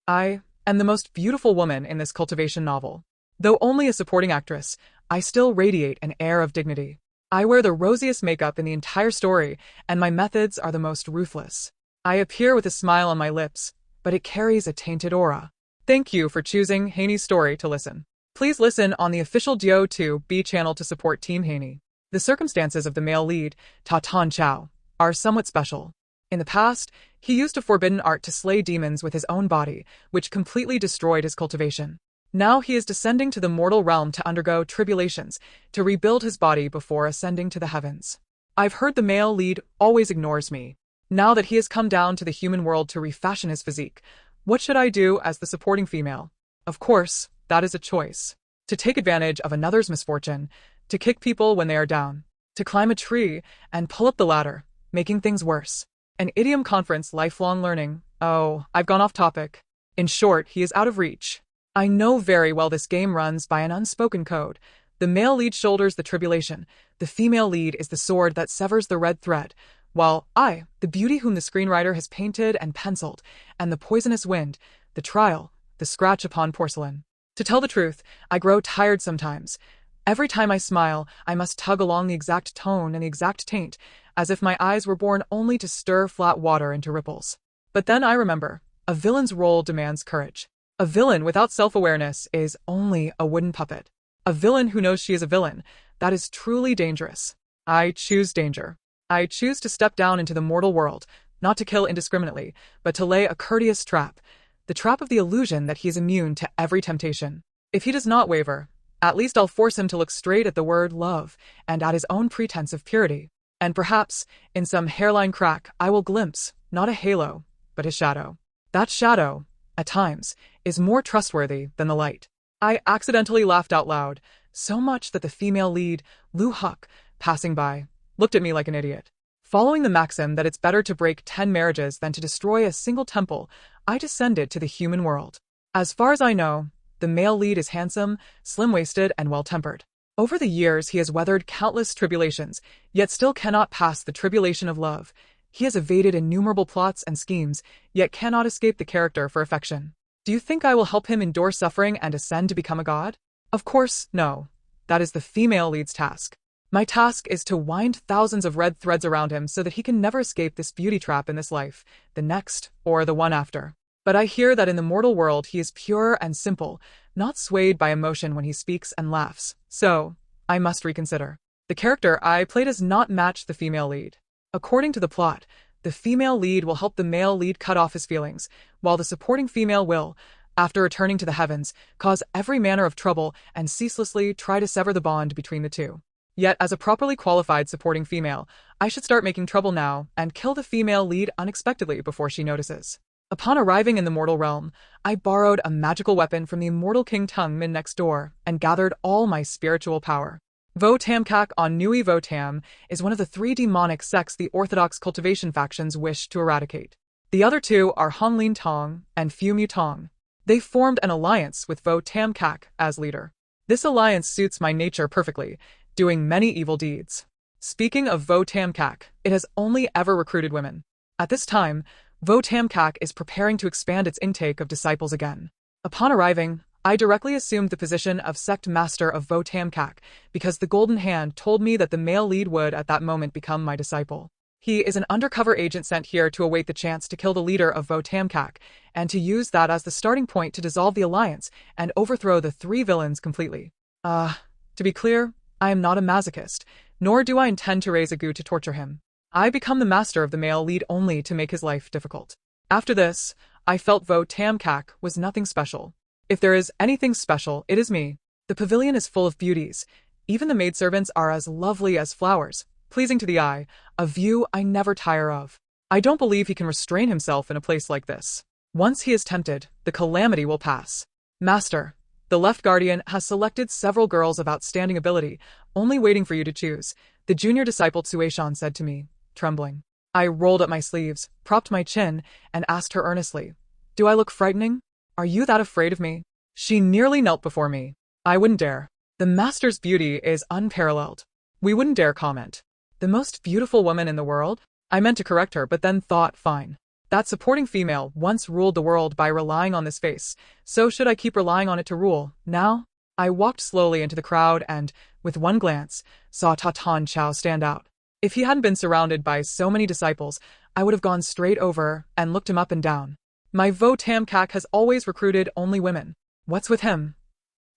I am the most beautiful woman in this cultivation novel. Though only a supporting actress, I still radiate an air of dignity. I wear the rosiest makeup in the entire story, and my methods are the most ruthless. I appear with a smile on my lips, but it carries a tainted aura. Thank you for choosing Hanie's story to listen. Please listen on the official Do2B channel to support Team Hanie. The circumstances of the male lead, Ta Tan Chao, are somewhat special. In the past, he used a forbidden art to slay demons with his own body, which completely destroyed his cultivation. Now he is descending to the mortal realm to undergo tribulations, to rebuild his body before ascending to the heavens. I've heard the male lead always ignores me. Now that he has come down to the human world to refashion his physique, what should I do as the supporting female? Of course, that is a choice. To take advantage of another's misfortune, to kick people when they are down, to climb a tree and pull up the ladder, making things worse. An idiom conference, lifelong learning. Oh, I've gone off topic. In short, he is out of reach. I know very well this game runs by an unspoken code. The male lead shoulders the tribulation. The female lead is the sword that severs the red thread, while I, the beauty whom the screenwriter has painted and penciled, and the poisonous wind, the trial, the scratch upon porcelain. To tell the truth, I grow tired sometimes. Every time I smile, I must tug along the exact tone and the exact taint, as if my eyes were born only to stir flat water into ripples. But then I remember, a villain's role demands courage. A villain without self-awareness is only a wooden puppet. A villain who knows she is a villain, that is truly dangerous. I choose danger. I choose to step down into the mortal world, not to kill indiscriminately, but to lay a courteous trap. The trap of the illusion that he is immune to every temptation. If he does not waver, at least I'll force him to look straight at the word love and at his own pretense of purity. And perhaps, in some hairline crack, I will glimpse, not a halo, but a shadow. That shadow, at times, is more trustworthy than the light. I accidentally laughed out loud, so much that the female lead, Lu Huck, passing by, looked at me like an idiot. Following the maxim that it's better to break 10 marriages than to destroy a single temple, I descended to the human world. As far as I know, the male lead is handsome, slim-waisted, and well-tempered. Over the years, he has weathered countless tribulations, yet still cannot pass the tribulation of love. He has evaded innumerable plots and schemes, yet cannot escape the character for affection. Do you think I will help him endure suffering and ascend to become a god? Of course, no. That is the female lead's task. My task is to wind thousands of red threads around him so that he can never escape this beauty trap in this life, the next, or the one after. But I hear that in the mortal world he is pure and simple, not swayed by emotion when he speaks and laughs. So, I must reconsider. The character I play does not match the female lead. According to the plot, the female lead will help the male lead cut off his feelings, while the supporting female will, after returning to the heavens, cause every manner of trouble and ceaselessly try to sever the bond between the two. Yet, as a properly qualified supporting female, I should start making trouble now and kill the female lead unexpectedly before she notices. Upon arriving in the mortal realm, I borrowed a magical weapon from the immortal King Tung Min next door and gathered all my spiritual power. Vo Tam Kak on Nui Vo Tam is one of the 3 demonic sects the orthodox cultivation factions wish to eradicate. The other 2 are Hong Lin Tong and Fu Mu Tong. They formed an alliance with Vo Tam Kak as leader. This alliance suits my nature perfectly, doing many evil deeds. Speaking of Vo Tam Kak, it has only ever recruited women. At this time, Vo Tam Kak is preparing to expand its intake of disciples again. Upon arriving, I directly assumed the position of sect master of Vo Tam Kak because the Golden Hand told me that the male lead would at that moment become my disciple. He is an undercover agent sent here to await the chance to kill the leader of Vo Tam Kak and to use that as the starting point to dissolve the alliance and overthrow the 3 villains completely. To be clear, I am not a masochist, nor do I intend to raise a gu to torture him. I become the master of the male lead only to make his life difficult. After this, I felt Vo Tam Kak was nothing special. If there is anything special, it is me. The pavilion is full of beauties. Even the maidservants are as lovely as flowers, pleasing to the eye, a view I never tire of. I don't believe he can restrain himself in a place like this. Once he is tempted, the calamity will pass. Master, the left guardian has selected several girls of outstanding ability, only waiting for you to choose, the junior disciple Tsueshan said to me, trembling. I rolled up my sleeves, propped my chin, and asked her earnestly, "Do I look frightening? Are you that afraid of me?" She nearly knelt before me. I wouldn't dare. The master's beauty is unparalleled. We wouldn't dare comment. The most beautiful woman in the world? I meant to correct her, but then thought, fine. That supporting female once ruled the world by relying on this face, so should I keep relying on it to rule, now? I walked slowly into the crowd and, with one glance, saw Ta Tan Chao stand out. If he hadn't been surrounded by so many disciples, I would have gone straight over and looked him up and down. My Vo Tam Kak has always recruited only women. What's with him?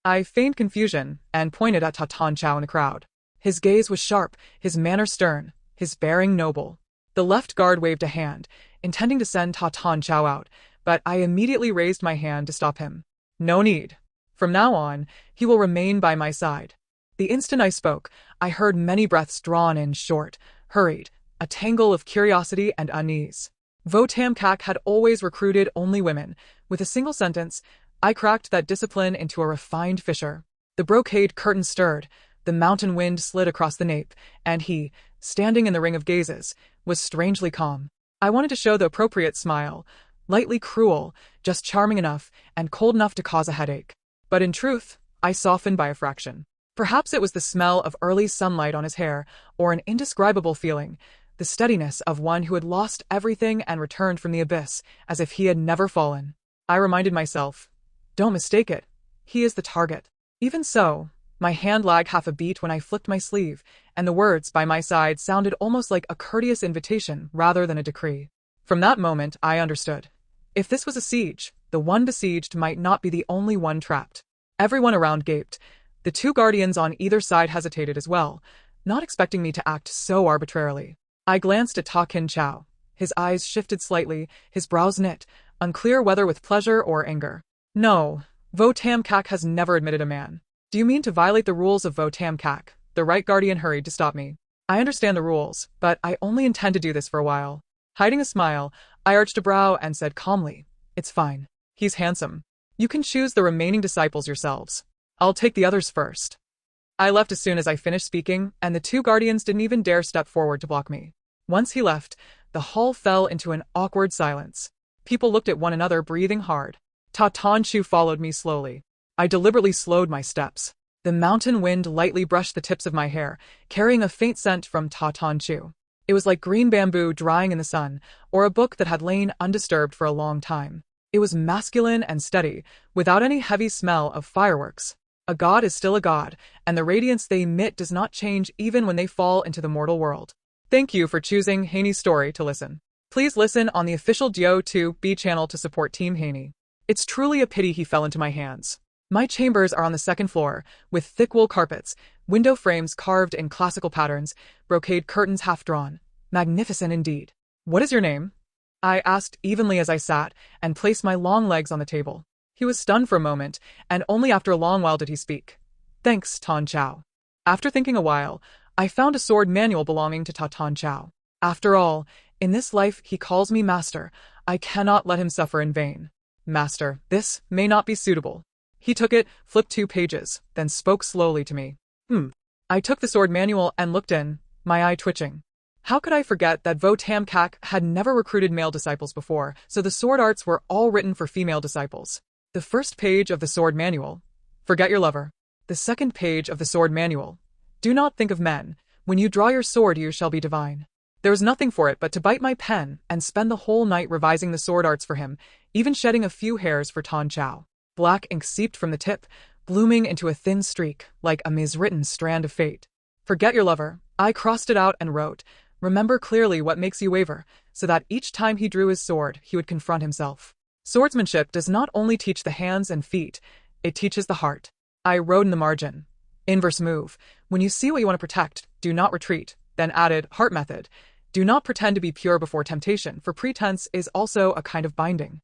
I feigned confusion and pointed at Ta Tan Chao in the crowd. His gaze was sharp, his manner stern, his bearing noble. The left guard waved a hand, intending to send Ta Tan Chao out, but I immediately raised my hand to stop him. No need. From now on, he will remain by my side. The instant I spoke, I heard many breaths drawn in short, hurried, a tangle of curiosity and unease. Vo Tam Kak had always recruited only women. With a single sentence, I cracked that discipline into a refined fissure. The brocade curtain stirred, the mountain wind slid across the nape, and he, standing in the ring of gazes, was strangely calm. I wanted to show the appropriate smile, lightly cruel, just charming enough, and cold enough to cause a headache. But in truth, I softened by a fraction. Perhaps it was the smell of early sunlight on his hair, or an indescribable feeling, the steadiness of one who had lost everything and returned from the abyss, as if he had never fallen. I reminded myself, don't mistake it, he is the target. Even so, my hand lagged half a beat when I flicked my sleeve, and the words by my side sounded almost like a courteous invitation rather than a decree. From that moment, I understood. If this was a siege, the one besieged might not be the only one trapped. Everyone around gaped. The two guardians on either side hesitated as well, not expecting me to act so arbitrarily. I glanced at Ta Kin Chao. His eyes shifted slightly, his brows knit, unclear whether with pleasure or anger. No, Vo Tam Kak has never admitted a man. Do you mean to violate the rules of Vo Tam Kak? The right guardian hurried to stop me. I understand the rules, but I only intend to do this for a while. Hiding a smile, I arched a brow and said calmly, it's fine. He's handsome. You can choose the remaining disciples yourselves. I'll take the others first. I left as soon as I finished speaking, and the two guardians didn't even dare step forward to block me. Once he left, the hall fell into an awkward silence. People looked at one another, breathing hard. Ta Tan Chu followed me slowly. I deliberately slowed my steps. The mountain wind lightly brushed the tips of my hair, carrying a faint scent from Ta Tan Chu. It was like green bamboo drying in the sun, or a book that had lain undisturbed for a long time. It was masculine and steady, without any heavy smell of fireworks. A god is still a god, and the radiance they emit does not change even when they fall into the mortal world. Thank you for choosing Hanie's story to listen. Please listen on the official Dio2B channel to support Team Hanie. It's truly a pity he fell into my hands. My chambers are on the second floor, with thick wool carpets, window frames carved in classical patterns, brocade curtains half drawn. Magnificent indeed. What is your name? I asked evenly as I sat and placed my long legs on the table. He was stunned for a moment, and only after a long while did he speak. Thanks, Tan Chao. After thinking a while, I found a sword manual belonging to Ta Tan Chao. After all, in this life he calls me master. I cannot let him suffer in vain. Master, this may not be suitable. He took it, flipped 2 pages, then spoke slowly to me. I took the sword manual and looked in, my eye twitching. How could I forget that Vo Tam Kak had never recruited male disciples before, so the sword arts were all written for female disciples. The first page of the sword manual, forget your lover. The second page of the sword manual, do not think of men. When you draw your sword you shall be divine. There was nothing for it but to bite my pen and spend the whole night revising the sword arts for him, even shedding a few hairs for Tan Chao. Black ink seeped from the tip, blooming into a thin streak, like a miswritten strand of fate. Forget your lover. I crossed it out and wrote, remember clearly what makes you waver, so that each time he drew his sword, he would confront himself. Swordsmanship does not only teach the hands and feet, it teaches the heart. I wrote in the margin. Inverse move. When you see what you want to protect, do not retreat. Then added, heart method. Do not pretend to be pure before temptation, for pretense is also a kind of binding.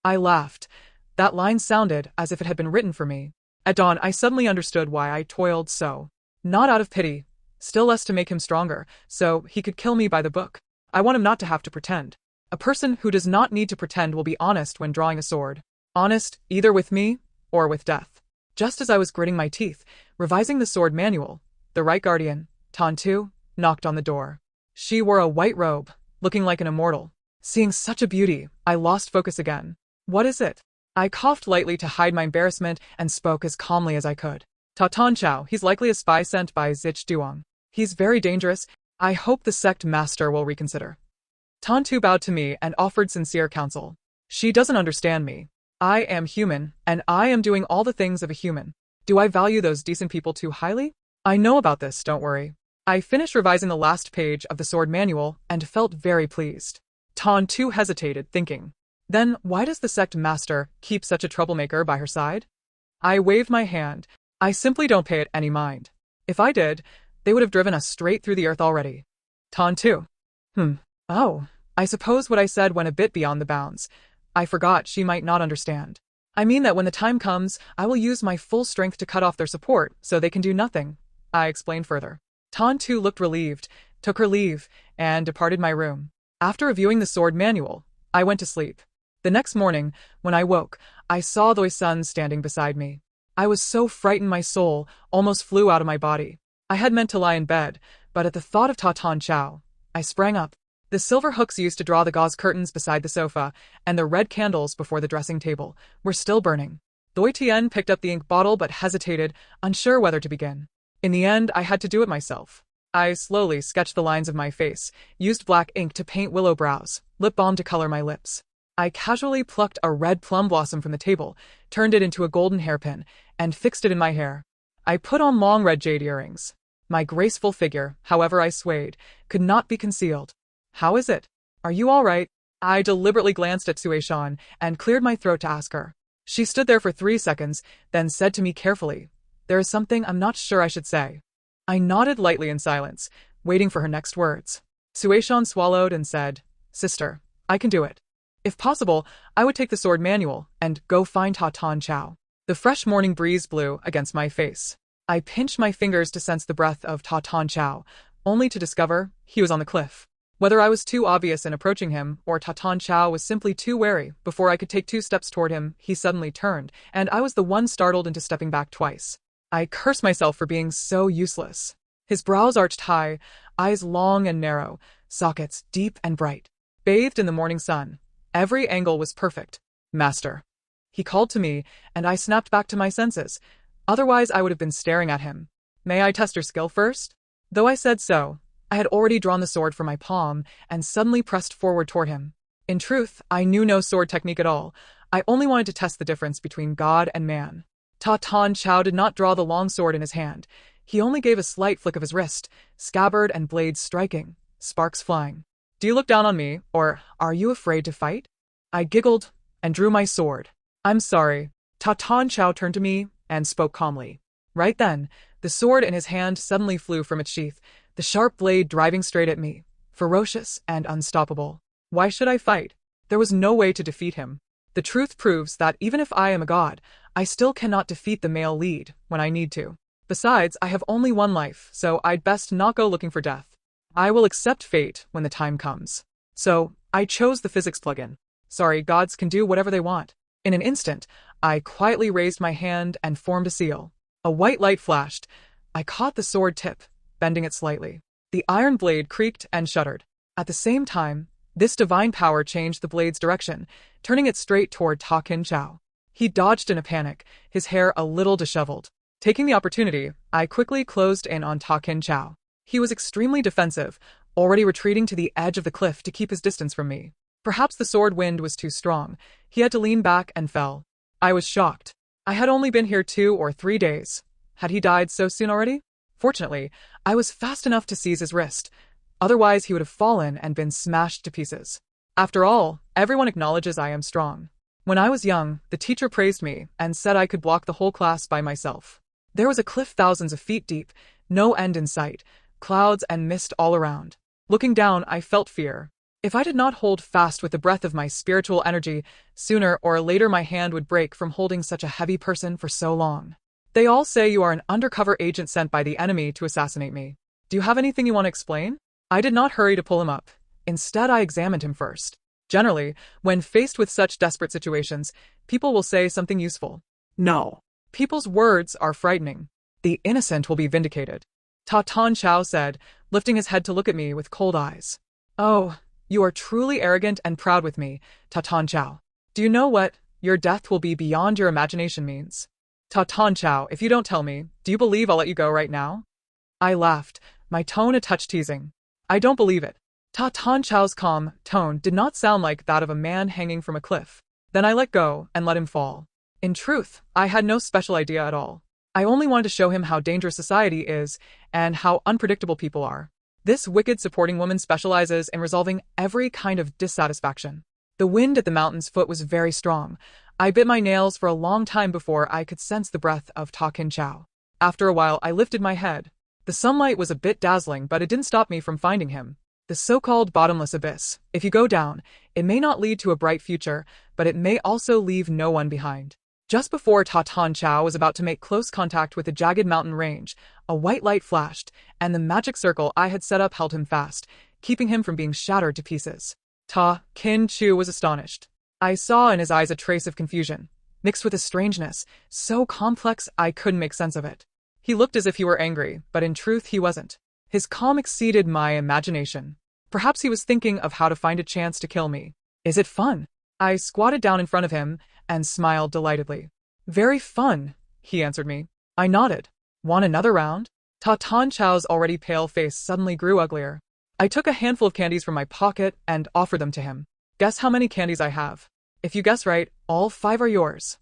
I laughed. That line sounded as if it had been written for me. At dawn, I suddenly understood why I toiled so. Not out of pity, still less to make him stronger, so he could kill me by the book. I want him not to have to pretend. A person who does not need to pretend will be honest when drawing a sword. Honest, either with me or with death. Just as I was gritting my teeth, revising the sword manual, the right guardian, Tan Tu, knocked on the door. She wore a white robe, looking like an immortal. Seeing such a beauty, I lost focus again. What is it? I coughed lightly to hide my embarrassment and spoke as calmly as I could. Ta Tan Chao, he's likely a spy sent by Zich Duong. He's very dangerous. I hope the sect master will reconsider. Tantu bowed to me and offered sincere counsel. She doesn't understand me. I am human, and I am doing all the things of a human. Do I value those decent people too highly? I know about this, don't worry. I finished revising the last page of the sword manual and felt very pleased. Tantu hesitated, thinking. Then why does the sect master keep such a troublemaker by her side? I waved my hand. I simply don't pay it any mind. If I did, they would have driven us straight through the earth already. Tantu. Oh, I suppose what I said went a bit beyond the bounds. I forgot she might not understand. I mean that when the time comes, I will use my full strength to cut off their support so they can do nothing. I explained further. Tantu looked relieved, took her leave, and departed my room. After reviewing the sword manual, I went to sleep. The next morning, when I woke, I saw Doi-sun standing beside me. I was so frightened my soul almost flew out of my body. I had meant to lie in bed, but at the thought of Ta-Tan Chao, I sprang up. The silver hooks used to draw the gauze curtains beside the sofa, and the red candles before the dressing table, were still burning. Doi Tian picked up the ink bottle but hesitated, unsure whether to begin. In the end, I had to do it myself. I slowly sketched the lines of my face, used black ink to paint willow brows, lip balm to color my lips. I casually plucked a red plum blossom from the table, turned it into a golden hairpin, and fixed it in my hair. I put on long red jade earrings. My graceful figure, however I swayed, could not be concealed. How is it? Are you all right? I deliberately glanced at Sui-shan and cleared my throat to ask her. She stood there for 3 seconds, then said to me carefully, "There is something I'm not sure I should say." I nodded lightly in silence, waiting for her next words. Sui-shan swallowed and said, "Sister, I can do it. If possible, I would take the sword manual and go find Ta-Tan Chao." The fresh morning breeze blew against my face. I pinched my fingers to sense the breath of Ta-Tan Chao, only to discover he was on the cliff. Whether I was too obvious in approaching him or Ta-Tan Chao was simply too wary, before I could take 2 steps toward him, he suddenly turned, and I was the one startled into stepping back twice. I cursed myself for being so useless. His brows arched high, eyes long and narrow, sockets deep and bright. Bathed in the morning sun, every angle was perfect. "Master." He called to me, and I snapped back to my senses. Otherwise, I would have been staring at him. "May I test your skill first?" Though I said so, I had already drawn the sword from my palm and suddenly pressed forward toward him. In truth, I knew no sword technique at all. I only wanted to test the difference between God and man. Ta-Tan Chao did not draw the long sword in his hand. He only gave a slight flick of his wrist, scabbard and blades striking, sparks flying. "Do you look down on me, or are you afraid to fight?" I giggled and drew my sword. "I'm sorry." Ta-Tan Chao turned to me and spoke calmly. Right then, the sword in his hand suddenly flew from its sheath, the sharp blade driving straight at me, ferocious and unstoppable. Why should I fight? There was no way to defeat him. The truth proves that even if I am a god, I still cannot defeat the male lead when I need to. Besides, I have only one life, so I'd best not go looking for death. I will accept fate when the time comes. So, I chose the physics plugin. Sorry, gods can do whatever they want. In an instant, I quietly raised my hand and formed a seal. A white light flashed. I caught the sword tip, bending it slightly. The iron blade creaked and shuddered. At the same time, this divine power changed the blade's direction, turning it straight toward Ta-Tan Chao. He dodged in a panic, his hair a little disheveled. Taking the opportunity, I quickly closed in on Ta-Tan Chao. He was extremely defensive, already retreating to the edge of the cliff to keep his distance from me. Perhaps the sword wind was too strong. He had to lean back and fell. I was shocked. I had only been here 2 or 3 days. Had he died so soon already? Fortunately, I was fast enough to seize his wrist. Otherwise, he would have fallen and been smashed to pieces. After all, everyone acknowledges I am strong. When I was young, the teacher praised me and said I could block the whole class by myself. There was a cliff thousands of feet deep, no end in sight, clouds and mist all around. Looking down, I felt fear. If I did not hold fast with the breath of my spiritual energy, sooner or later my hand would break from holding such a heavy person for so long. They all say you are an undercover agent sent by the enemy to assassinate me. Do you have anything you want to explain? I did not hurry to pull him up. Instead, I examined him first. Generally, when faced with such desperate situations, people will say something useful. No. People's words are frightening. The innocent will be vindicated. Ta-Tan Chao said, lifting his head to look at me with cold eyes. "Oh, you are truly arrogant and proud with me, Ta-Tan Chao. Do you know what your death will be beyond your imagination means? Ta-Tan Chao, if you don't tell me, do you believe I'll let you go right now?" I laughed, my tone a touch teasing. "I don't believe it. Ta Tan Chao's calm tone did not sound like that of a man hanging from a cliff. Then I let go and let him fall. In truth, I had no special idea at all. I only wanted to show him how dangerous society is and how unpredictable people are. This wicked supporting woman specializes in resolving every kind of dissatisfaction. The wind at the mountain's foot was very strong. I bit my nails for a long time before I could sense the breath of Ta Kin Chao. After a while, I lifted my head. The sunlight was a bit dazzling, but it didn't stop me from finding him. The so-called bottomless abyss. If you go down, it may not lead to a bright future, but it may also leave no one behind. Just before Ta Tan Chao was about to make close contact with the jagged mountain range, a white light flashed, and the magic circle I had set up held him fast, keeping him from being shattered to pieces. Ta Kin Chu was astonished. I saw in his eyes a trace of confusion, mixed with a strangeness, so complex I couldn't make sense of it. He looked as if he were angry, but in truth he wasn't. His calm exceeded my imagination. Perhaps he was thinking of how to find a chance to kill me. Is it fun? I squatted down in front of him and smiled delightedly. Very fun, he answered me. I nodded. Want another round? Ta Tan Chao's already pale face suddenly grew uglier. I took a handful of candies from my pocket and offered them to him. Guess how many candies I have. If you guess right, all 5 are yours.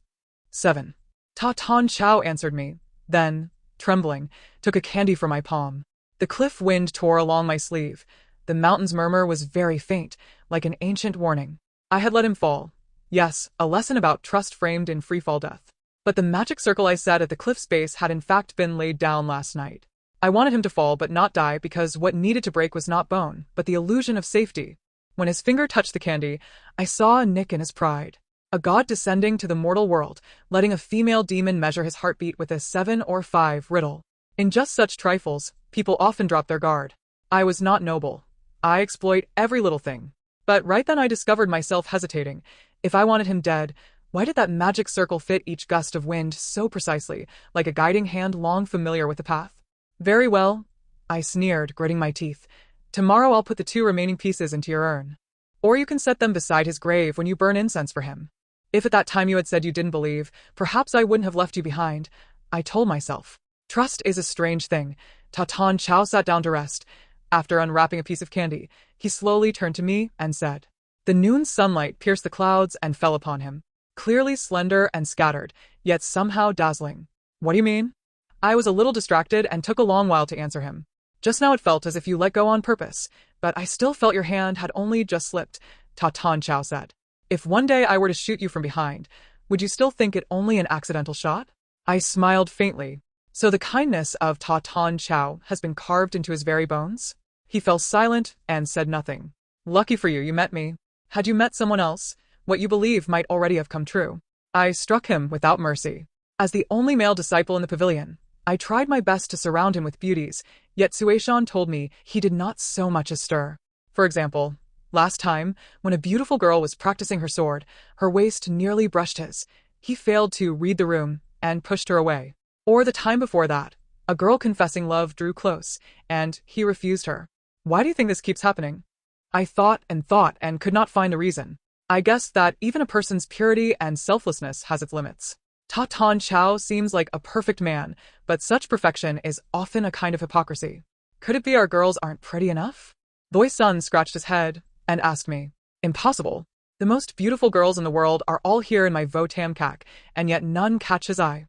7. Ta Tan Chao answered me, then, trembling, took a candy from my palm. The cliff wind tore along my sleeve. The mountain's murmur was very faint, like an ancient warning. I had let him fall. Yes, a lesson about trust framed in freefall death. But the magic circle I set at the cliff's base had in fact been laid down last night. I wanted him to fall but not die because what needed to break was not bone, but the illusion of safety. When his finger touched the candy, I saw a nick in his pride. A god descending to the mortal world, letting a female demon measure his heartbeat with a 7 or 5 riddle. In just such trifles, people often drop their guard. I was not noble. I exploit every little thing. But right then I discovered myself hesitating. If I wanted him dead, why did that magic circle fit each gust of wind so precisely, like a guiding hand long familiar with the path? Very well, I sneered, gritting my teeth. Tomorrow I'll put the 2 remaining pieces into your urn. Or you can set them beside his grave when you burn incense for him. If at that time you had said you didn't believe, perhaps I wouldn't have left you behind, I told myself. Trust is a strange thing. Ta Tan Chao sat down to rest. After unwrapping a piece of candy, he slowly turned to me and said. The noon sunlight pierced the clouds and fell upon him, clearly slender and scattered, yet somehow dazzling. What do you mean? I was a little distracted and took a long while to answer him. Just now it felt as if you let go on purpose, but I still felt your hand had only just slipped, Ta Tan Chao said. If one day I were to shoot you from behind, would you still think it only an accidental shot? I smiled faintly. So the kindness of Ta Tan Chao has been carved into his very bones? He fell silent and said nothing. Lucky for you, you met me. Had you met someone else, what you believe might already have come true. I struck him without mercy. As the only male disciple in the pavilion, I tried my best to surround him with beauties, yet Suishan told me he did not so much as stir. For example, last time, when a beautiful girl was practicing her sword, her waist nearly brushed his. He failed to read the room and pushed her away. Or the time before that, a girl confessing love drew close, and he refused her. Why do you think this keeps happening? I thought and could not find the reason. I guessed that even a person's purity and selflessness has its limits. Ta Tan Chao seems like a perfect man, but such perfection is often a kind of hypocrisy. Could it be our girls aren't pretty enough? Loi Sun scratched his head and asked me. Impossible. The most beautiful girls in the world are all here in my Vo Tam Kak, and yet none catch his eye.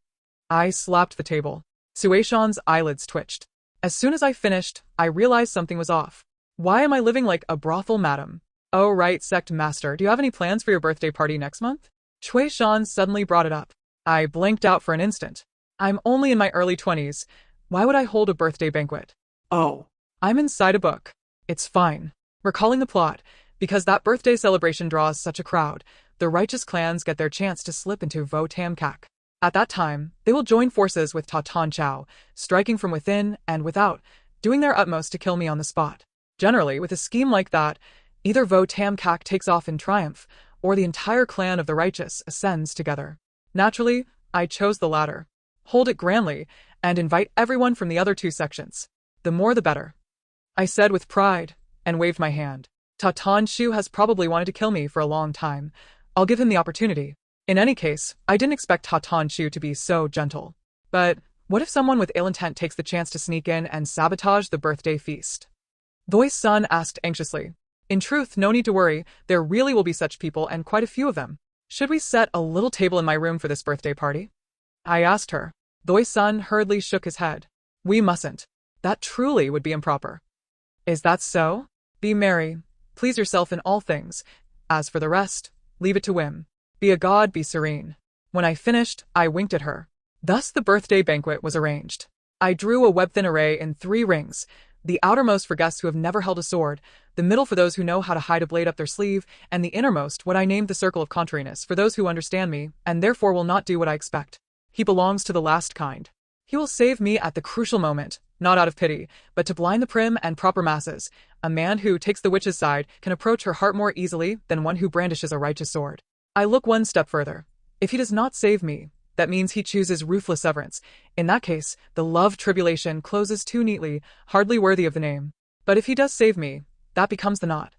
I slapped the table. Suishan's eyelids twitched. As soon as I finished, I realized something was off. Why am I living like a brothel, madam? Oh right, sect master, do you have any plans for your birthday party next month? Cui Shan suddenly brought it up. I blinked out for an instant. I'm only in my early 20s. Why would I hold a birthday banquet? Oh. I'm inside a book. It's fine. Recalling the plot, because that birthday celebration draws such a crowd, the righteous clans get their chance to slip into Vo Tam Kak. At that time, they will join forces with Ta Tan Chao, striking from within and without, doing their utmost to kill me on the spot. Generally, with a scheme like that, either Vo Tam Kak takes off in triumph, or the entire clan of the righteous ascends together. Naturally, I chose the latter. Hold it grandly, and invite everyone from the other 2 sections. The more the better. I said with pride, and waved my hand. Ta Tan Shu has probably wanted to kill me for a long time. I'll give him the opportunity. In any case, I didn't expect Ta Tan Shu to be so gentle. But what if someone with ill intent takes the chance to sneak in and sabotage the birthday feast? Thoi's son asked anxiously. In truth, no need to worry, there really will be such people and quite a few of them. Should we set a little table in my room for this birthday party? I asked her. Thoi's son hurriedly shook his head. We mustn't. That truly would be improper. Is that so? Be merry. Please yourself in all things. As for the rest, leave it to whim. Be a god, be serene. When I finished, I winked at her. Thus the birthday banquet was arranged. I drew a web-thin array in 3 rings, the outermost for guests who have never held a sword, the middle for those who know how to hide a blade up their sleeve, and the innermost what I named the circle of contrariness for those who understand me, and therefore will not do what I expect. He belongs to the last kind. He will save me at the crucial moment, not out of pity, but to blind the prim and proper masses. A man who takes the witch's side can approach her heart more easily than one who brandishes a righteous sword. I look one step further. If he does not save me, that means he chooses ruthless severance. In that case, the love tribulation closes too neatly, hardly worthy of the name. But if he does save me, that becomes the knot.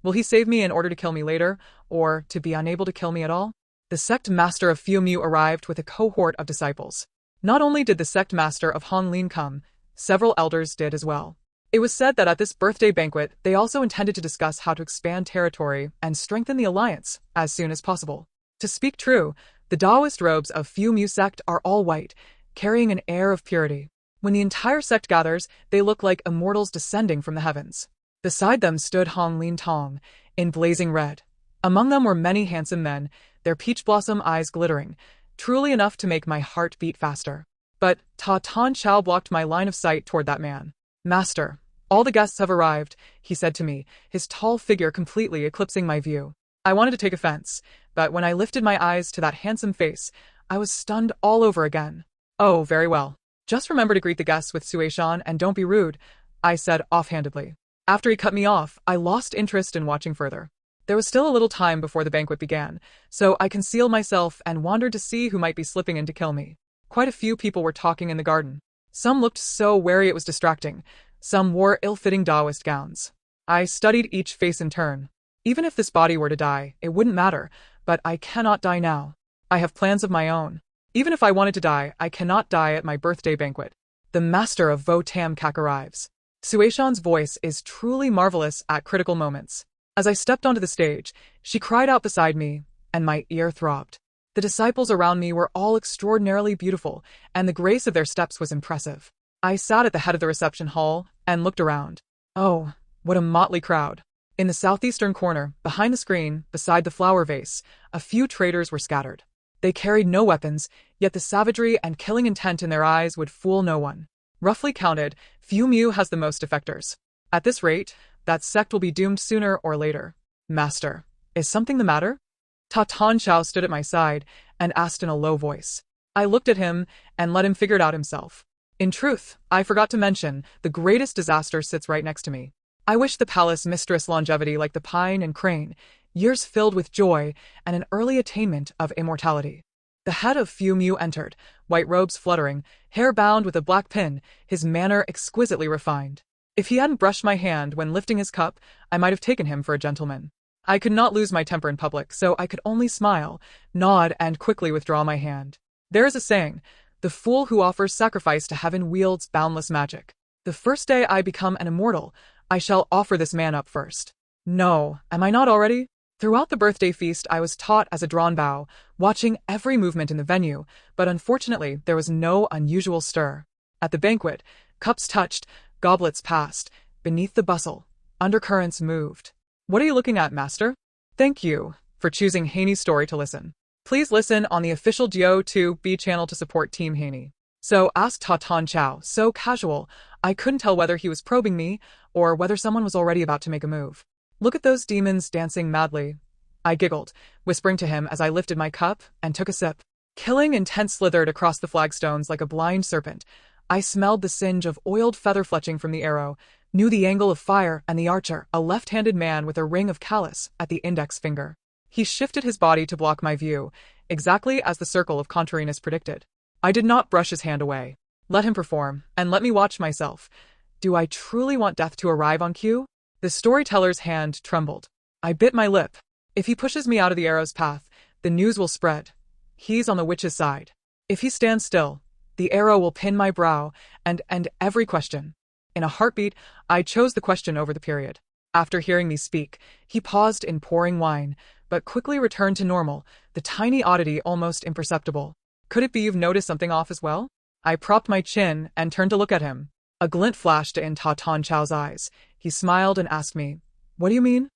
Will he save me in order to kill me later, or to be unable to kill me at all? The sect master of Fu Mu arrived with a cohort of disciples. Not only did the sect master of Hong Lin come, several elders did as well. It was said that at this birthday banquet, they also intended to discuss how to expand territory and strengthen the alliance as soon as possible. To speak true, the Taoist robes of Fu Mu sect are all white, carrying an air of purity. When the entire sect gathers, they look like immortals descending from the heavens. Beside them stood Hong Lin Tong, in blazing red. Among them were many handsome men, their peach blossom eyes glittering, truly enough to make my heart beat faster. But Ta Tan Chao blocked my line of sight toward that man. Master, all the guests have arrived, he said to me, his tall figure completely eclipsing my view. I wanted to take offense, but when I lifted my eyes to that handsome face, I was stunned all over again. Oh, very well. Just remember to greet the guests with Suishan and don't be rude, I said offhandedly. After he cut me off, I lost interest in watching further. There was still a little time before the banquet began, so I concealed myself and wandered to see who might be slipping in to kill me. Quite a few people were talking in the garden. Some looked so wary it was distracting. Some wore ill-fitting Taoist gowns. I studied each face in turn. Even if this body were to die, it wouldn't matter, but I cannot die now. I have plans of my own. Even if I wanted to die, I cannot die at my birthday banquet. The master of Vo Tam Kak arrives. Suishan's voice is truly marvelous at critical moments. As I stepped onto the stage, she cried out beside me, and my ear throbbed. The disciples around me were all extraordinarily beautiful, and the grace of their steps was impressive. I sat at the head of the reception hall and looked around. Oh, what a motley crowd. In the southeastern corner, behind the screen, beside the flower vase, a few traitors were scattered. They carried no weapons, yet the savagery and killing intent in their eyes would fool no one. Roughly counted, Fu Mu has the most defectors. At this rate, that sect will be doomed sooner or later. Master, is something the matter? Ta Tan Chao stood at my side and asked in a low voice. I looked at him and let him figure it out himself. In truth, I forgot to mention, the greatest disaster sits right next to me. I wish the palace mistress longevity like the pine and crane, years filled with joy and an early attainment of immortality. The head of Fu Mu entered, white robes fluttering, hair bound with a black pin, his manner exquisitely refined. If he hadn't brushed my hand when lifting his cup, I might have taken him for a gentleman. I could not lose my temper in public, so I could only smile, nod, and quickly withdraw my hand. There is a saying, the fool who offers sacrifice to heaven wields boundless magic. The first day I become an immortal, I shall offer this man up first. No, am I not already? Throughout the birthday feast I was taut as a drawn bow, watching every movement in the venue, but unfortunately there was no unusual stir. At the banquet, cups touched, goblets passed. Beneath the bustle, undercurrents moved. What are you looking at, master? Thank you for choosing Hanie's story to listen. Please listen on the official Geo2B channel to support Team Hanie. So asked Ta Tan Chao, so casual, I couldn't tell whether he was probing me or whether someone was already about to make a move. Look at those demons dancing madly. I giggled, whispering to him as I lifted my cup and took a sip. Killing intent slithered across the flagstones like a blind serpent. I smelled the singe of oiled feather fletching from the arrow, knew the angle of fire and the archer, a left-handed man with a ring of callus at the index finger. He shifted his body to block my view, exactly as the circle of contrariness predicted. I did not brush his hand away. Let him perform, and let me watch myself. Do I truly want death to arrive on cue? The storyteller's hand trembled. I bit my lip. If he pushes me out of the arrow's path, the news will spread. He's on the witch's side. If he stands still, the arrow will pin my brow and end every question. In a heartbeat, I chose the question over the period. After hearing me speak, he paused in pouring wine, but quickly returned to normal, the tiny oddity almost imperceptible. Could it be you've noticed something off as well? I propped my chin and turned to look at him. A glint flashed in Ta Ton Chow's eyes. He smiled and asked me, "What do you mean?"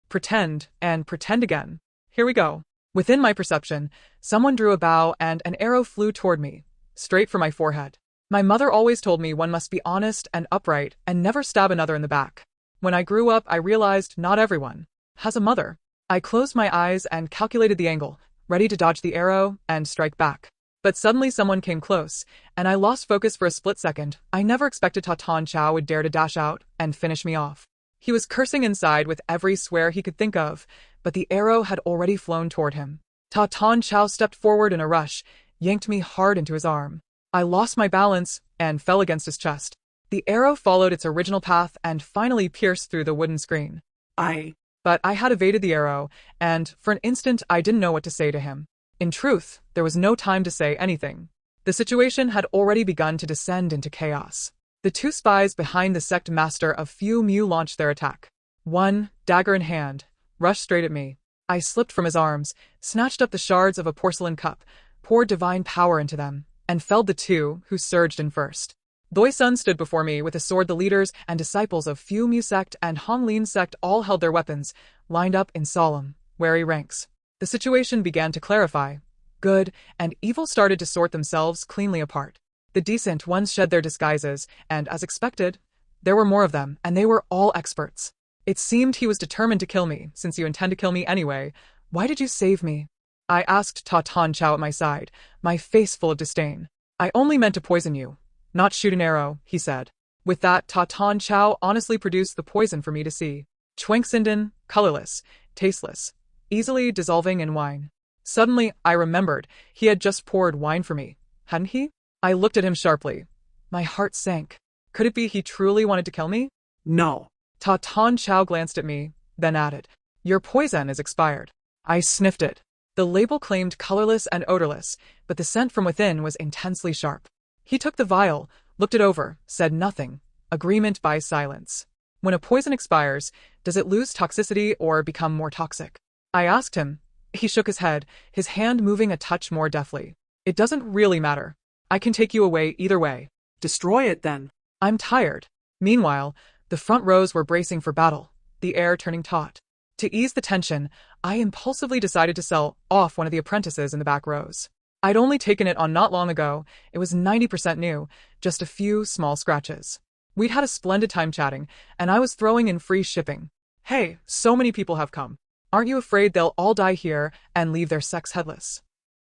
Pretend, and pretend again. Here we go. Within my perception, someone drew a bow and an arrow flew toward me, straight for my forehead. My mother always told me one must be honest and upright and never stab another in the back. When I grew up, I realized not everyone has a mother. I closed my eyes and calculated the angle, ready to dodge the arrow and strike back. But suddenly someone came close, and I lost focus for a split second. I never expected Ta Ton Chow would dare to dash out and finish me off. He was cursing inside with every swear he could think of, but the arrow had already flown toward him. Ta Ton Chow stepped forward in a rush, yanked me hard into his arm. I lost my balance and fell against his chest. The arrow followed its original path and finally pierced through the wooden screen. But I had evaded the arrow, and for an instant I didn't know what to say to him. In truth, there was no time to say anything. The situation had already begun to descend into chaos. The two spies behind the sect master of Fu Mu launched their attack. One, dagger in hand, rushed straight at me. I slipped from his arms, snatched up the shards of a porcelain cup, poured divine power into them, and felled the two who surged in first. Doi Sun stood before me with a sword. The leaders and disciples of Fu Mu sect and Hong Lin sect all held their weapons, lined up in solemn, wary ranks. The situation began to clarify. Good and evil started to sort themselves cleanly apart. The decent ones shed their disguises, and as expected, there were more of them, and they were all experts. It seemed he was determined to kill me. Since you intend to kill me anyway, why did you save me? I asked Ta Ton Chow at my side, my face full of disdain. I only meant to poison you, not shoot an arrow, he said. With that, Ta Ton Chow honestly produced the poison for me to see. Chuangxinden, colorless, tasteless, easily dissolving in wine. Suddenly, I remembered he had just poured wine for me, hadn't he? I looked at him sharply. My heart sank. Could it be he truly wanted to kill me? No. Ta Ton Chow glanced at me, then added, "Your poison is expired." I sniffed it. The label claimed colorless and odorless, but the scent from within was intensely sharp. He took the vial, looked it over, said nothing. Agreement by silence. When a poison expires, does it lose toxicity or become more toxic? I asked him. He shook his head, his hand moving a touch more deftly. It doesn't really matter. I can take you away either way. Destroy it then. I'm tired. Meanwhile, the front rows were bracing for battle, the air turning taut. To ease the tension, I impulsively decided to sell off one of the apprentices in the back rows. I'd only taken it on not long ago. It was 90% new, just a few small scratches. We'd had a splendid time chatting, and I was throwing in free shipping. Hey, so many people have come. Aren't you afraid they'll all die here and leave their sex headless?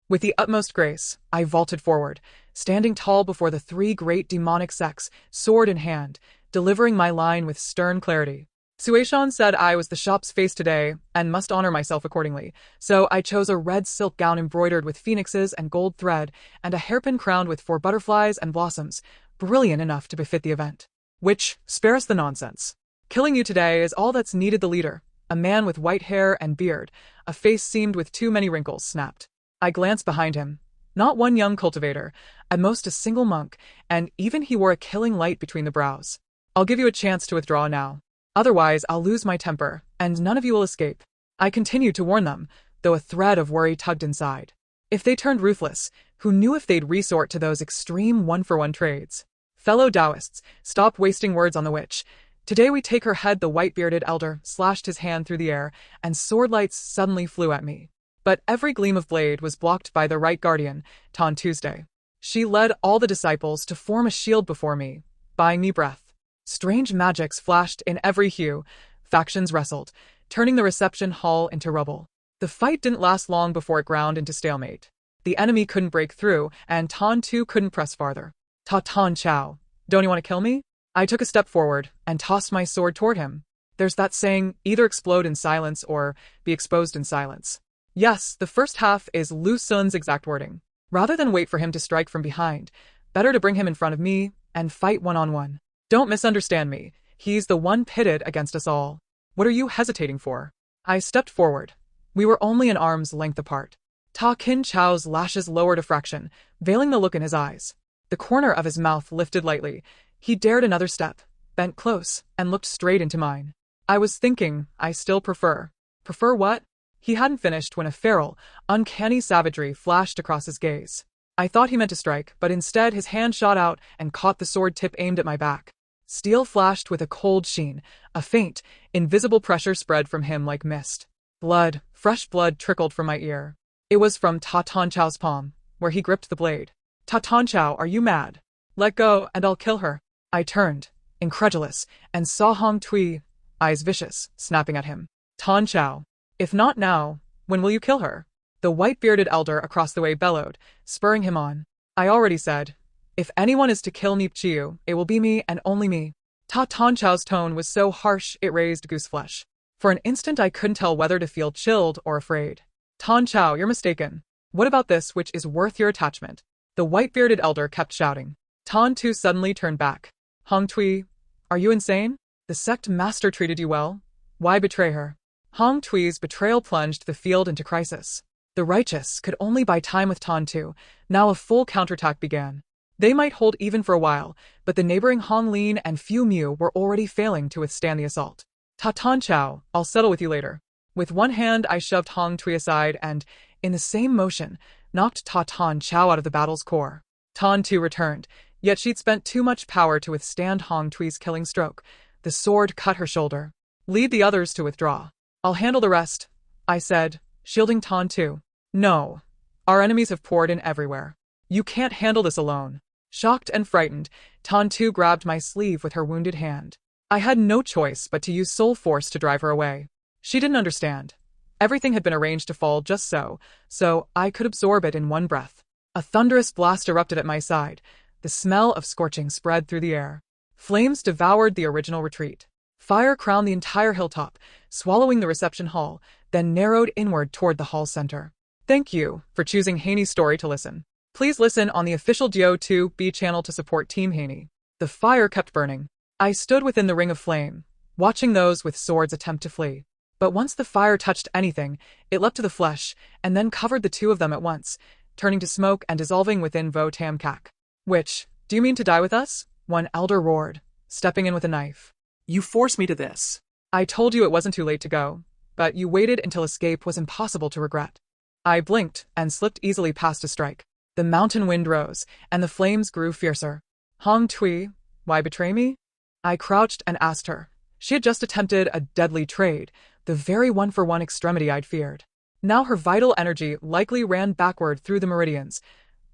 With the utmost grace, I vaulted forward, standing tall before the three great demonic sects, sword in hand, delivering my line with stern clarity. Suishan said I was the shop's face today and must honor myself accordingly, so I chose a red silk gown embroidered with phoenixes and gold thread and a hairpin crowned with 4 butterflies and blossoms, brilliant enough to befit the event. Which, spare us the nonsense. Killing you today is all that's needed. The leader, a man with white hair and beard, a face seamed with too many wrinkles, snapped. I glanced behind him. Not one young cultivator, at most a single monk, and even he wore a killing light between the brows. I'll give you a chance to withdraw now. Otherwise, I'll lose my temper, and none of you will escape. I continued to warn them, though a thread of worry tugged inside. If they turned ruthless, who knew if they'd resort to those extreme one-for-one trades? Fellow Taoists, stop wasting words on the witch. Today we take her head. The white-bearded elder slashed his hand through the air, and sword lights suddenly flew at me. But every gleam of blade was blocked by the right guardian, Ton Tuesday. She led all the disciples to form a shield before me, buying me breath. Strange magics flashed in every hue. Factions wrestled, turning the reception hall into rubble. The fight didn't last long before it ground into stalemate. The enemy couldn't break through, and Ton too couldn't press farther. Ta Ton Chow, don't you want to kill me? I took a step forward and tossed my sword toward him. There's that saying, either explode in silence or be exposed in silence. Yes, the first half is Lu Sun's exact wording. Rather than wait for him to strike from behind, better to bring him in front of me and fight one-on-one. Don't misunderstand me. He's the one pitted against us all. What are you hesitating for? I stepped forward. We were only an arm's length apart. Ta Kin Chow's lashes lowered a fraction, veiling the look in his eyes. The corner of his mouth lifted lightly. He dared another step, bent close, and looked straight into mine. I was thinking, I still prefer. Prefer what? He hadn't finished when a feral, uncanny savagery flashed across his gaze. I thought he meant to strike, but instead his hand shot out and caught the sword tip aimed at my back. Steel flashed with a cold sheen, a faint, invisible pressure spread from him like mist. Blood, fresh blood trickled from my ear. It was from Ta Ton Chow's palm, where he gripped the blade. Ta Ton Chow, are you mad? Let go, and I'll kill her. I turned, incredulous, and saw Hong Tui, eyes vicious, snapping at him. Ton Chow. If not now, when will you kill her? The white-bearded elder across the way bellowed, spurring him on. I already said, if anyone is to kill Neep Chiu, it will be me and only me. Ta Ton Chow's tone was so harsh it raised gooseflesh. For an instant I couldn't tell whether to feel chilled or afraid. Ton Chow, you're mistaken. What about this which is worth your attachment? The white-bearded elder kept shouting. Ton Tu suddenly turned back. Hong Tui, are you insane? The sect master treated you well. Why betray her? Hong Tui's betrayal plunged the field into crisis. The righteous could only buy time with Ton Tu. Now a full counterattack began. They might hold even for a while, but the neighboring Hong Lin and Fu Mu were already failing to withstand the assault. Ta Ton Chow, I'll settle with you later. With one hand I shoved Hong Tui aside and, in the same motion, knocked Ta Ton Chow out of the battle's core. Ton Tu returned, yet she'd spent too much power to withstand Hong Tui's killing stroke. The sword cut her shoulder. Lead the others to withdraw. I'll handle the rest, I said, shielding Ton Tu. No. Our enemies have poured in everywhere. You can't handle this alone. Shocked and frightened, Ton Tu grabbed my sleeve with her wounded hand. I had no choice but to use soul force to drive her away. She didn't understand. Everything had been arranged to fall just so I could absorb it in one breath. A thunderous blast erupted at my side. The smell of scorching spread through the air. Flames devoured the original retreat. Fire crowned the entire hilltop, swallowing the reception hall, then narrowed inward toward the hall's center. Thank you for choosing Hanie's story to listen. Please listen on the official Geo2B channel to support Team Hanie. The fire kept burning. I stood within the ring of flame, watching those with swords attempt to flee. But once the fire touched anything, it leapt to the flesh, and then covered the two of them at once, turning to smoke and dissolving within Vo Tam Kak. Which, do you mean to die with us? One elder roared, stepping in with a knife. You forced me to this. I told you it wasn't too late to go, but you waited until escape was impossible to regret. I blinked and slipped easily past a strike. The mountain wind rose, and the flames grew fiercer. Hong Tui, why betray me? I crouched and asked her. She had just attempted a deadly trade, the very one-for-one extremity I'd feared. Now her vital energy likely ran backward through the meridians.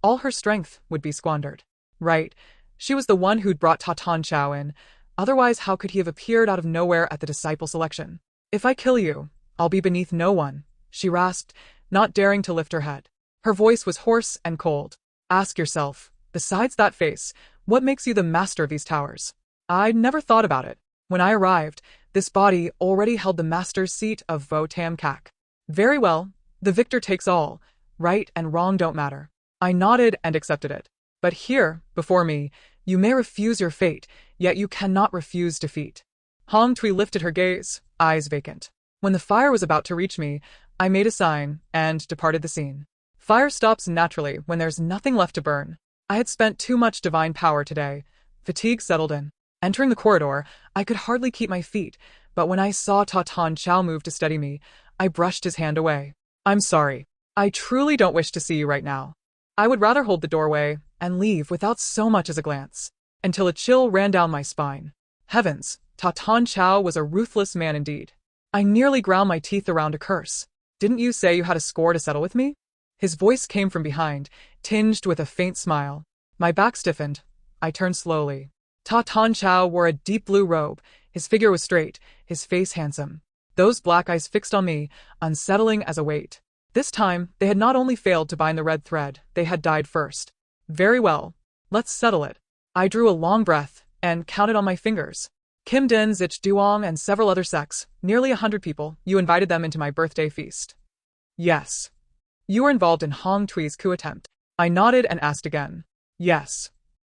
All her strength would be squandered. Right, she was the one who'd brought Ta Ton Chow in. Otherwise, how could he have appeared out of nowhere at the disciple selection? If I kill you, I'll be beneath no one, she rasped, not daring to lift her head. Her voice was hoarse and cold. Ask yourself, besides that face, what makes you the master of these towers? I'd never thought about it. When I arrived, this body already held the master's seat of Vo Tam Kak. Very well, the victor takes all. Right and wrong don't matter. I nodded and accepted it. But here, before me, you may refuse your fate, yet you cannot refuse defeat. Hong Tui lifted her gaze, eyes vacant. When the fire was about to reach me, I made a sign and departed the scene. Fire stops naturally when there's nothing left to burn. I had spent too much divine power today. Fatigue settled in. Entering the corridor, I could hardly keep my feet, but when I saw Ta Ton Chow move to steady me, I brushed his hand away. I'm sorry. I truly don't wish to see you right now. I would rather hold the doorway and leave without so much as a glance, until a chill ran down my spine. Heavens, Ta Ton Chow was a ruthless man indeed. I nearly ground my teeth around a curse. Didn't you say you had a score to settle with me? His voice came from behind, tinged with a faint smile. My back stiffened. I turned slowly. Ta Ton Chow wore a deep blue robe. His figure was straight, his face handsome. Those black eyes fixed on me, unsettling as a weight. This time, they had not only failed to bind the red thread, they had died first. Very well. Let's settle it. I drew a long breath and counted on my fingers. Kim Din, Zich Duong, and several other sects, nearly 100 people, you invited them into my birthday feast. Yes. You were involved in Hong Tui's coup attempt. I nodded and asked again. Yes.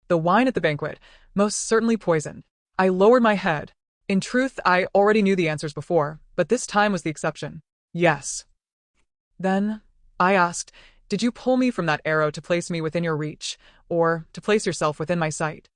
The wine at the banquet, most certainly poisoned. I lowered my head. In truth, I already knew the answers before, but this time was the exception. Yes. Then, I asked, did you pull me from that arrow to place me within your reach, or to place yourself within my sight?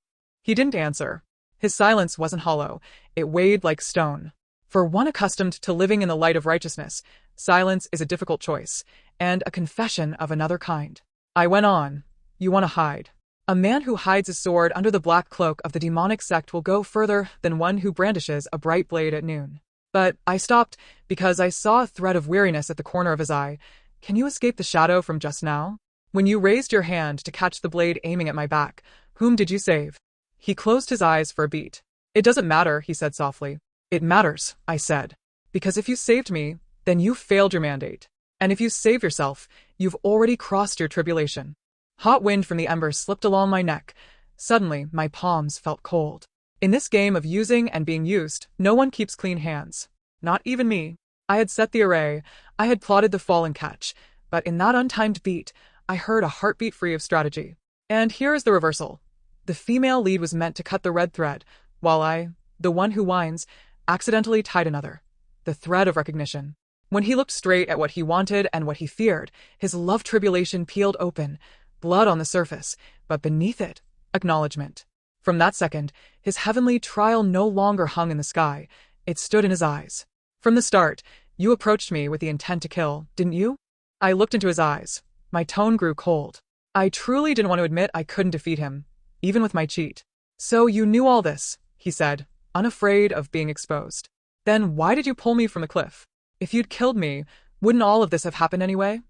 He didn't answer. His silence wasn't hollow. It weighed like stone. For one accustomed to living in the light of righteousness, silence is a difficult choice, and a confession of another kind. I went on. You want to hide. A man who hides his sword under the black cloak of the demonic sect will go further than one who brandishes a bright blade at noon. But I stopped because I saw a thread of weariness at the corner of his eye. Can you escape the shadow from just now? When you raised your hand to catch the blade aiming at my back, whom did you save? He closed his eyes for a beat. It doesn't matter, he said softly. It matters, I said. Because if you saved me, then you failed your mandate. And if you save yourself, you've already crossed your tribulation. Hot wind from the embers slipped along my neck. Suddenly, my palms felt cold. In this game of using and being used, no one keeps clean hands. Not even me. I had set the array. I had plotted the fall and catch. But in that untimed beat, I heard a heartbeat free of strategy. And here is the reversal. The female lead was meant to cut the red thread, while I, the one who whines, accidentally tied another. The thread of recognition. When he looked straight at what he wanted and what he feared, his love tribulation peeled open, blood on the surface, but beneath it, acknowledgement. From that second, his heavenly trial no longer hung in the sky, it stood in his eyes. From the start, you approached me with the intent to kill, didn't you? I looked into his eyes. My tone grew cold. I truly didn't want to admit I couldn't defeat him, even with my cheat. So you knew all this, he said, unafraid of being exposed. Then why did you pull me from the cliff? If you'd killed me, wouldn't all of this have happened anyway?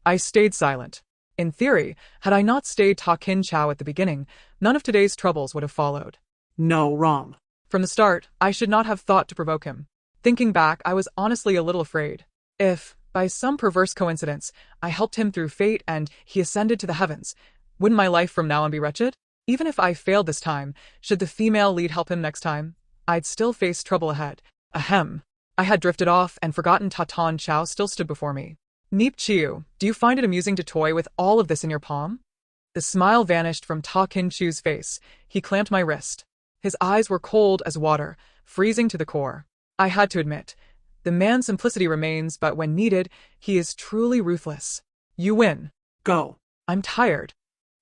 I stayed silent. In theory, had I not stayed Ta Kin Chow at the beginning, none of today's troubles would have followed. No, wrong. From the start, I should not have thought to provoke him. Thinking back, I was honestly a little afraid. If, by some perverse coincidence, I helped him through fate and he ascended to the heavens, wouldn't my life from now on be wretched? Even if I failed this time, should the female lead help him next time, I'd still face trouble ahead. Ahem. I had drifted off and forgotten Ta Ton Chow still stood before me. Neep Chiu, do you find it amusing to toy with all of this in your palm? The smile vanished from Ta Kin Chu's face. He clamped my wrist. His eyes were cold as water, freezing to the core. I had to admit, the man's simplicity remains, but when needed, he is truly ruthless. You win. Go. I'm tired.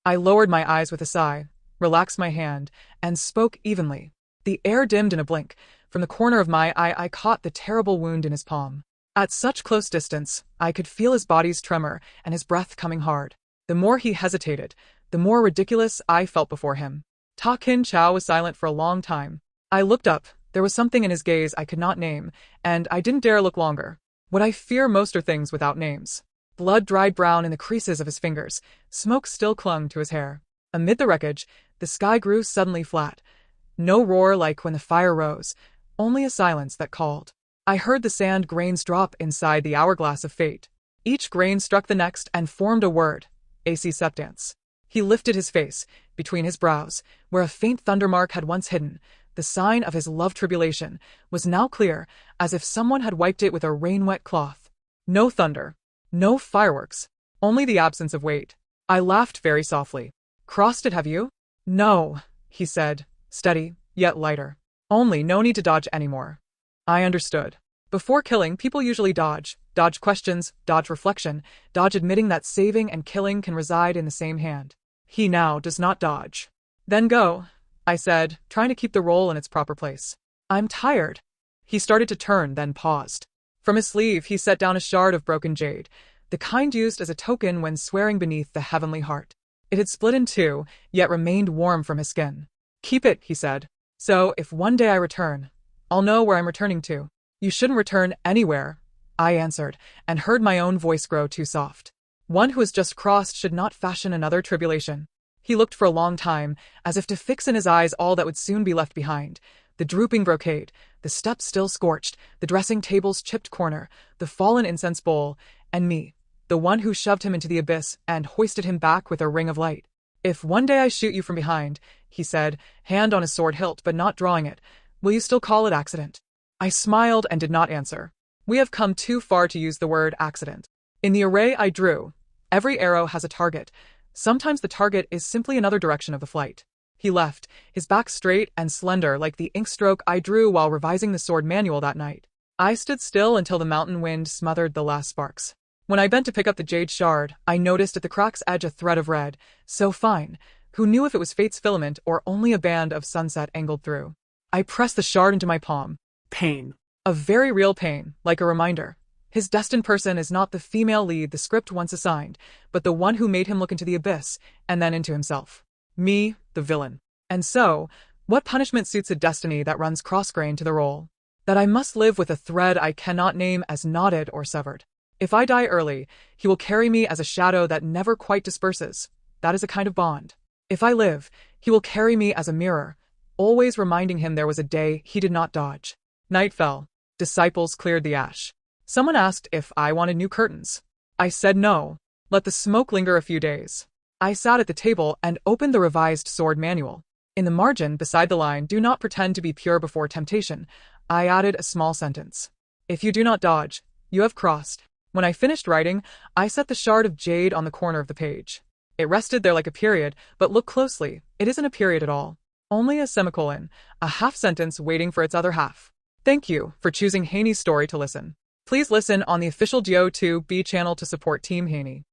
I lowered my eyes with a sigh, relaxed my hand, and spoke evenly. The air dimmed in a blink. From the corner of my eye, I caught the terrible wound in his palm. At such close distance, I could feel his body's tremor and his breath coming hard. The more he hesitated, the more ridiculous I felt before him. Ta Kin Chow was silent for a long time. I looked up. There was something in his gaze I could not name, and I didn't dare look longer. What I fear most are things without names. Blood dried brown in the creases of his fingers. Smoke still clung to his hair. Amid the wreckage, the sky grew suddenly flat. No roar like when the fire rose, only a silence that called. I heard the sand grains drop inside the hourglass of fate. Each grain struck the next and formed a word, AC Septance. He lifted his face, between his brows, where a faint thunder mark had once hidden. The sign of his love tribulation was now clear, as if someone had wiped it with a rain-wet cloth. No thunder. No fireworks. Only the absence of weight. I laughed very softly. Crossed it, have you? No, he said, steady, yet lighter. Only no need to dodge anymore. I understood. Before killing, people usually dodge. Dodge questions, dodge reflection, dodge admitting that saving and killing can reside in the same hand. He now does not dodge. Then go, I said, trying to keep the roll in its proper place. I'm tired. He started to turn, then paused. From his sleeve, he set down a shard of broken jade, the kind used as a token when swearing beneath the heavenly heart. It had split in two, yet remained warm from his skin. Keep it, he said. So, if one day I return, I'll know where I'm returning to. You shouldn't return anywhere, I answered, and heard my own voice grow too soft. One who has just crossed should not fashion another tribulation. He looked for a long time, as if to fix in his eyes all that would soon be left behind. The drooping brocade, the steps still scorched, the dressing table's chipped corner, the fallen incense bowl, and me, the one who shoved him into the abyss and hoisted him back with a ring of light. If one day I shoot you from behind, he said, hand on his sword hilt but not drawing it, will you still call it accident? I smiled and did not answer. We have come too far to use the word accident. In the array I drew, every arrow has a target. Sometimes the target is simply another direction of the flight. He left, his back straight and slender like the ink stroke I drew while revising the sword manual that night. I stood still until the mountain wind smothered the last sparks. When I bent to pick up the jade shard, I noticed at the crack's edge a thread of red, so fine, Who knew if it was fate's filament or only a band of sunset angled through? I pressed the shard into my palm. Pain. A very real pain, like a reminder. His destined person is not the female lead the script once assigned, but the one who made him look into the abyss, and then into himself. Me, the villain. And so, what punishment suits a destiny that runs cross-grain to the role? That I must live with a thread I cannot name as knotted or severed. If I die early, he will carry me as a shadow that never quite disperses. That is a kind of bond. If I live, he will carry me as a mirror, always reminding him there was a day he did not dodge. Night fell. Disciples cleared the ash. Someone asked if I wanted new curtains. I said no. Let the smoke linger a few days. I sat at the table and opened the revised sword manual. In the margin beside the line, "Do not pretend to be pure before temptation," I added a small sentence. "If you do not dodge, you have crossed." When I finished writing, I set the shard of jade on the corner of the page. It rested there like a period, but look closely, it isn't a period at all. Only a semicolon, a half sentence waiting for its other half. Thank you for choosing Hanie's story to listen. Please listen on the official GO2B channel to support Team Hanie.